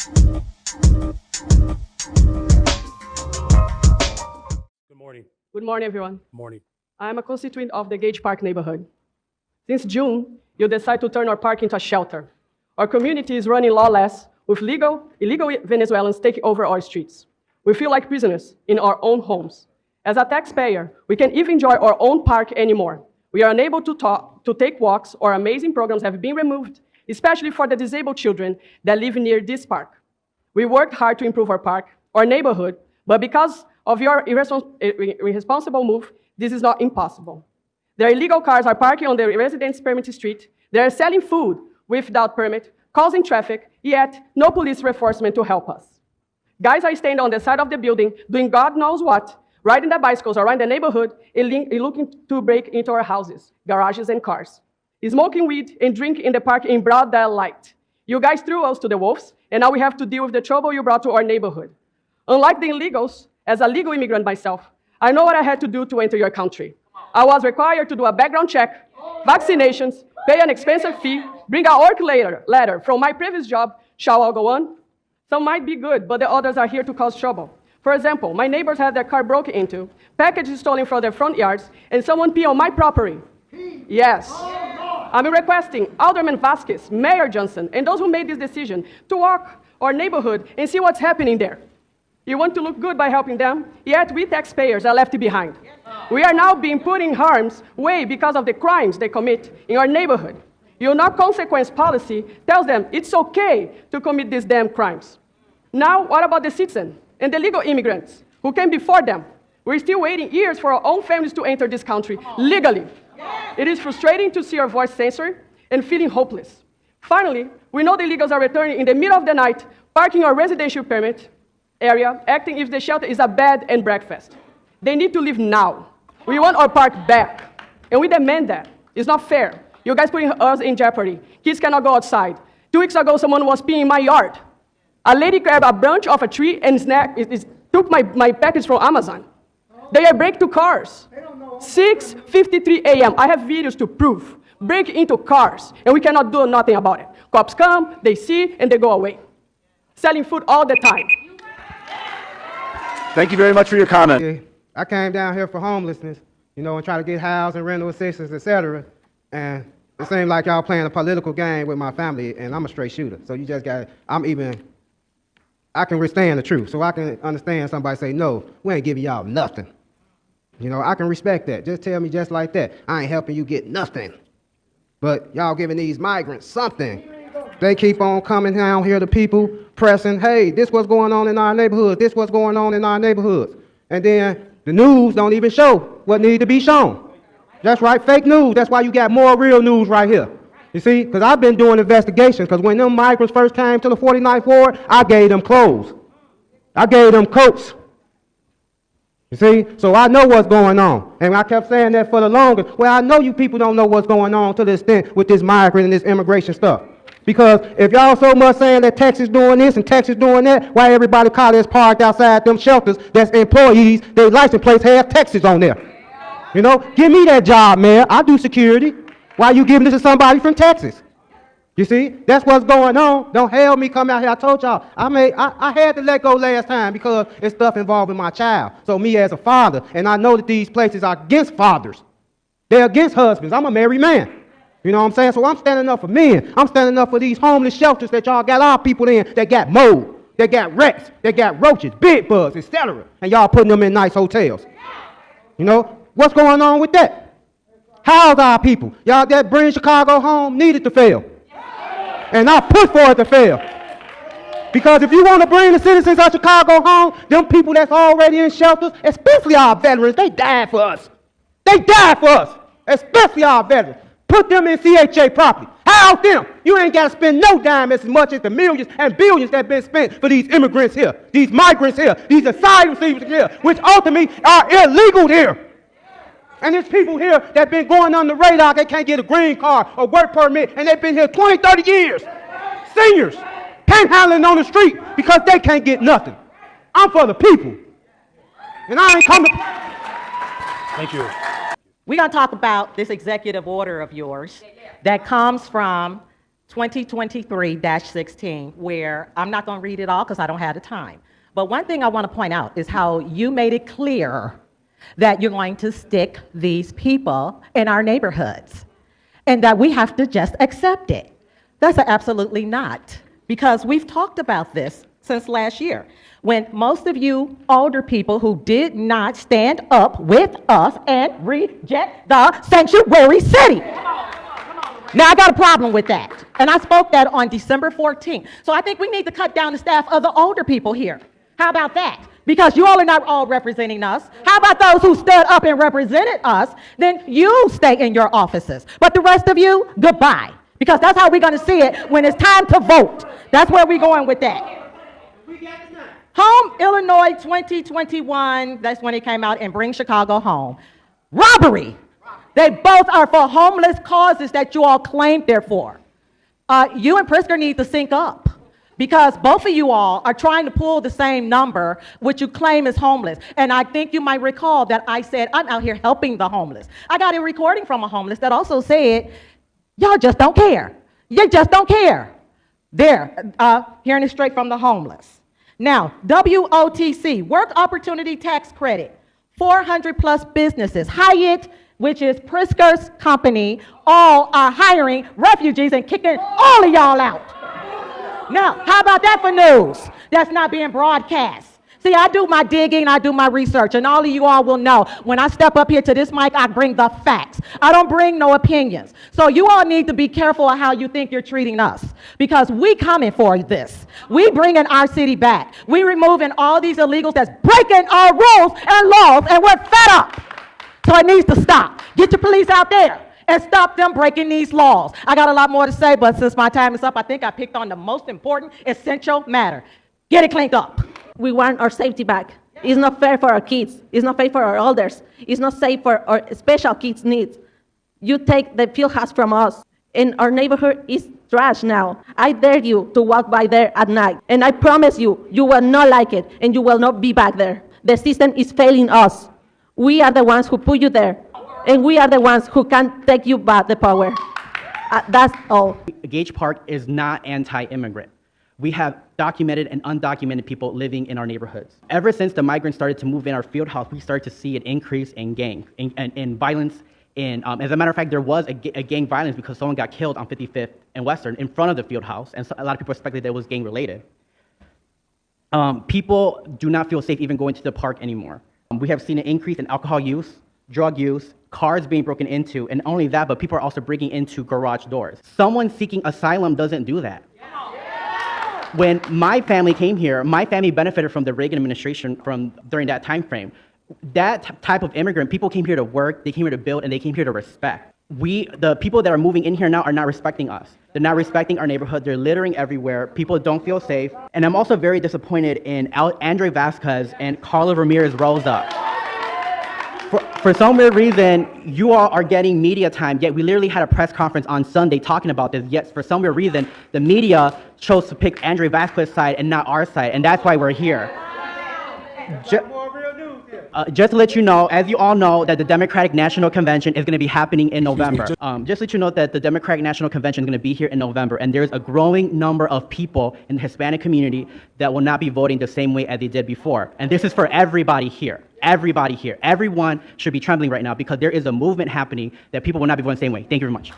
Good morning. Good morning, everyone. Good morning. I am a constituent of the Gage Park neighborhood. Since June, you decided to turn our park into a shelter. Our community is running lawless with illegal Venezuelans taking over our streets. We feel like prisoners in our own homes. As a taxpayer, we can't even enjoy our own park anymore. We are unable to take walks. Our amazing programs have been removed, especially for the disabled children that live near this park. We worked hard to improve our park, our neighborhood, but because of your irresponsible move, this is not impossible. Their illegal cars are parking on the residents' permit street. They are selling food without permit, causing traffic, yet no police reinforcement to help us. Guys are standing on the side of the building, doing God knows what, riding their bicycles around the neighborhood and looking to break into our houses, garages, and cars. Smoking weed and drinking in the park in broad daylight. You guys threw us to the wolves, and now we have to deal with the trouble you brought to our neighborhood. Unlike the illegals, as a legal immigrant myself, I know what I had to do to enter your country. I was required to do a background check, vaccinations, pay an expensive fee, bring a work letter from my previous job. Shall I go on? Some might be good, but the others are here to cause trouble. For example, my neighbors had their car broken into, packages stolen from their front yards, and someone pee on my property. Yes. I'm requesting Alderman Vasquez, Mayor Johnson, and those who made this decision to walk our neighborhood and see what's happening there. You want to look good by helping them, yet we taxpayers are left behind. We are now being put in harm's way because of the crimes they commit in our neighborhood. Your no-consequence policy tells them it's okay to commit these damn crimes. Now, what about the citizen and the legal immigrants who came before them? We're still waiting years for our own families to enter this country legally. It is frustrating to see our voice censored and feeling hopeless. Finally, we know the illegals are returning in the middle of the night, parking our residential permit area, acting if the shelter is a bed and breakfast. They need to leave now. We want our park back, and we demand that. It's not fair. You guys putting us in jeopardy. Kids cannot go outside. 2 weeks ago, someone was peeing in my yard. A lady grabbed a branch off a tree and took my package from Amazon. They are breaking to cars. 6:53 a.m. I have videos to prove. Break into cars, and we cannot do nothing about it. Cops come, they see, and they go away. Selling food all the time. Thank you very much for your comment. I came down here for homelessness, and try to get housing, rental assistance, etc. And it seemed like y'all playing a political game with my family, and I'm a straight shooter. So you just got, I can withstand the truth. So I can understand somebody say, no, we ain't giving y'all nothing. I can respect that. Just tell me just like that. I ain't helping you get nothing. But y'all giving these migrants something. They keep on coming down here to people, pressing, hey, this what's going on in our neighborhood. This what's going on in our neighborhoods. And then the news don't even show what needs to be shown. That's right, fake news. That's why you got more real news right here. You see, because I've been doing investigations, because when them migrants first came to the 49th Ward, I gave them clothes. I gave them coats. You see, so I know what's going on. And I kept saying that for the longest. Well, I know you people don't know what's going on to the extent with this migrant and this immigration stuff. Because if y'all so much saying that Texas doing this and Texas doing that, why everybody college parked outside them shelters that's employees, their license plates have Texas on there? Give me that job, man. I do security. Why you giving this to somebody from Texas? You see, that's what's going on. Don't hell me come out here. I told y'all, I had to let go last time because it's stuff involving my child. So me as a father, and I know that these places are against fathers. They're against husbands. I'm a married man. You know what I'm saying? So I'm standing up for men. I'm standing up for these homeless shelters that y'all got our people in that got mold, that got rats, that got roaches, bed bugs, etc. And y'all putting them in nice hotels. What's going on with that? How's our people? Y'all that bring Chicago home needed to fail. And I put for it to fail. Because if you want to bring the citizens of Chicago home, them people that's already in shelters, especially our veterans, they died for us. They died for us, especially our veterans. Put them in CHA properly. House them. You ain't got to spend no dime as much as the millions and billions that been spent for these immigrants here, these migrants here, these asylum seekers here, which ultimately are illegal here. And there's people here that been going on the radar, they can't get a green card or work permit, and they've been here 20, 30 years. Seniors, panhandling on the street because they can't get nothing. I'm for the people. And I ain't coming. Thank you. We're going to talk about this executive order of yours that comes from 2023-16, where I'm not going to read it all because I don't have the time. But one thing I want to point out is how you made it clear that you're going to stick these people in our neighborhoods and that we have to just accept it. That's absolutely not, because we've talked about this since last year, when most of you older people who did not stand up with us and reject the sanctuary city. Now, I got a problem with that, and I spoke that on December 14th. So I think we need to cut down the staff of the older people here. How about that? Because you all are not all representing us. How about those who stood up and represented us? Then you stay in your offices. But the rest of you, goodbye. Because that's how we're going to see it when it's time to vote. That's where we're going with that. Home, Illinois 2021, that's when it came out, and Bring Chicago Home. Robbery. They both are for homeless causes that you all claimed they're for. You and Prisker need to sync up, because both of you all are trying to pull the same number, which you claim is homeless. And I think you might recall that I said, I'm out here helping the homeless. I got a recording from a homeless that also said, y'all just don't care. You just don't care. There, hearing it straight from the homeless. Now, WOTC, Work Opportunity Tax Credit, 400 plus businesses. Hyatt, which is Prisker's company, all are hiring refugees and kicking all of y'all out. Now, how about that for news that's not being broadcast? See, I do my digging, I do my research, and all of you all will know when I step up here to this mic, I bring the facts. I don't bring no opinions. So you all need to be careful of how you think you're treating us, because we coming for this. We bringing our city back. We removing all these illegals that's breaking our rules and laws, and we're fed up. So it needs to stop. Get your police out there and stop them breaking these laws. I got a lot more to say, but since my time is up, I think I picked on the most important, essential matter. Get it cleaned up. We want our safety back. It's not fair for our kids. It's not fair for our elders. It's not safe for our special kids' needs. You take the field house from us, and our neighborhood is trash now. I dare you to walk by there at night, and I promise you, you will not like it, and you will not be back there. The system is failing us. We are the ones who put you there, and we are the ones who can take you back the power. That's all. Gage Park is not anti-immigrant. We have documented and undocumented people living in our neighborhoods. Ever since the migrants started to move in our field house, we started to see an increase in in violence. As a matter of fact, there was a gang violence because someone got killed on 55th and Western in front of the field house, and so a lot of people speculated that it was gang related. People do not feel safe even going to the park anymore. We have seen an increase in alcohol use, drug use, cars being broken into, and only that, but people are also breaking into garage doors. Someone seeking asylum doesn't do that. When my family came here, my family benefited from the Reagan administration during that time frame. That type of immigrant, people came here to work, they came here to build, and they came here to respect. The people that are moving in here now are not respecting us. They're not respecting our neighborhood. They're littering everywhere. People don't feel safe. And I'm also very disappointed in Andre Vasquez and Carla Ramirez Rosa. For some weird reason, you all are getting media time, yet we literally had a press conference on Sunday talking about this, yet for some weird reason, the media chose to pick Andre Vasquez's side and not our side, and that's why we're here. Just to let you know, as you all know, that the Democratic National Convention is going to be happening in November. Just to let you know that the Democratic National Convention is going to be here in November, and there's a growing number of people in the Hispanic community that will not be voting the same way as they did before. And this is for everybody here. Everybody here. Everyone should be trembling right now because there is a movement happening that people will not be voting the same way. Thank you very much.